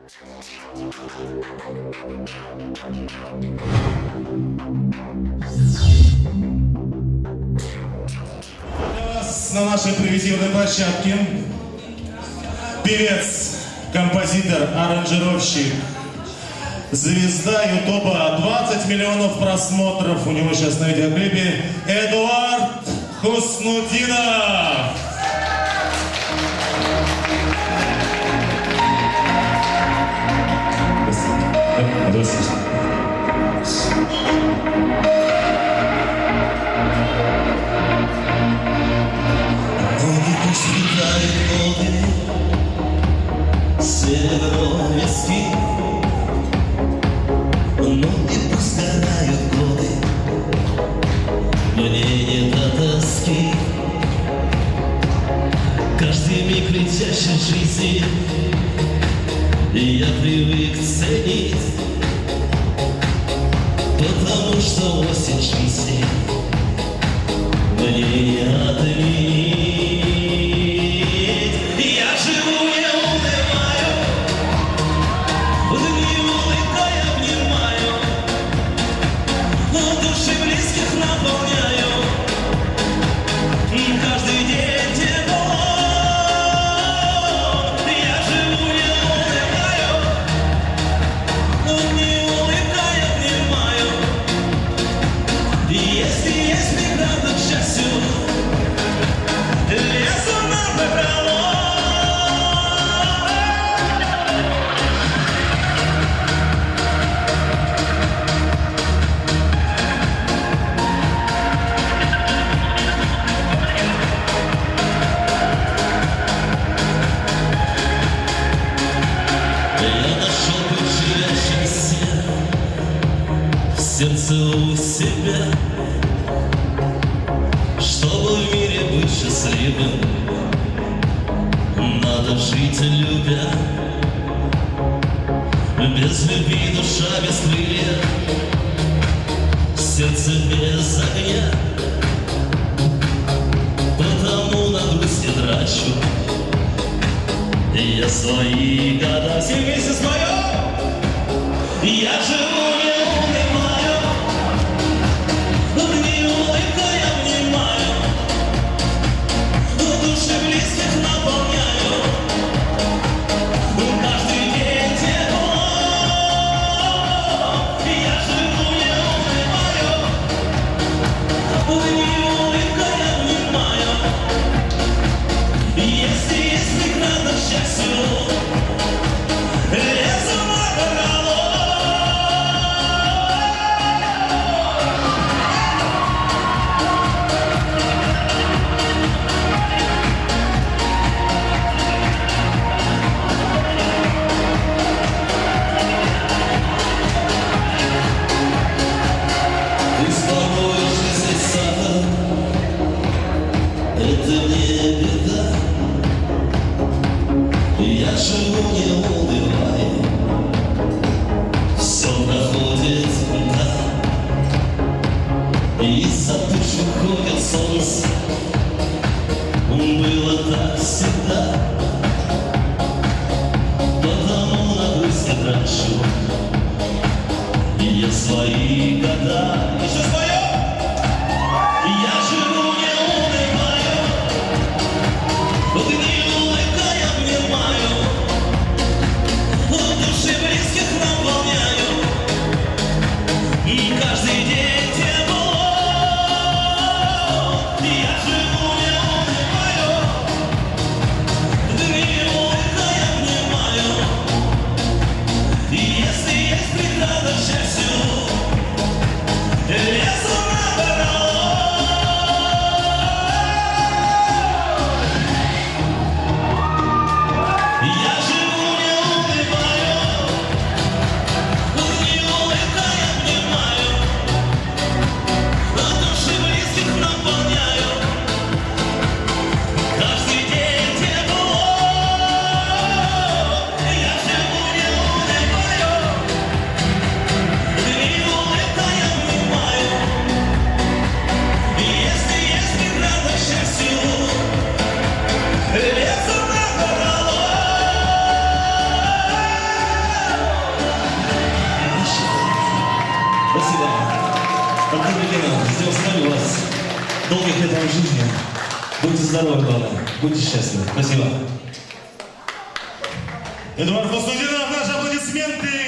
Для вас на нашей телевизионной площадке певец, композитор, аранжировщик, звезда Ютуба, 20 миллионов просмотров у него сейчас на видеоклипе, Эдуард Хуснутдинов. Здравствуйте. Огонь пусть летают годы, серебро виски, но и пусть горают годы, мне не до тоски. Каждый миг летящей жизни я привык ценить, потому что осень жизни мне не отменить. Я живу, не унываю, в дни улыбкой обнимаю, но души близких наполняю, каждый день тепло. Я живу, не унываю, в дни улыбкой обнимаю. Если есть преграда к счастью, лезу напролом. Я нашел ключи от счастья в сердце у себя, чтобы в мире быть счастливым, надо жить любя. Без любви душа без крылья, сердце без огня, потому на грусть не трачу я свои года. Все вместе споем! Я живу, не унываю, в дни улыбкой обнимаю, души близких наполняю, каждый день тепло. Я живу, не унываю, в дни улыбкой обнимаю. Если есть преграда к счастью, лезу напролом. Пусть порой жизнь сахар, это не беда. Я живу, не унывая, все проходит, да. Из-за туч уходит солнце, было так всегда, потому на грусть не трачу я свои года. Еще споем! Я живу, не унываю, в дни улыбкой обнимаю, души близких наполняю, каждый день тепло. Я живу, не унываю, в дни улыбкой обнимаю. Если есть преграда к счастью, лезу Артур Легенов, ждем с вами вас. Долгих лет вам жизни. Будьте здоровы, главное. Будьте счастливы. Спасибо. Эдуард Хуснудинов, наши аплодисменты.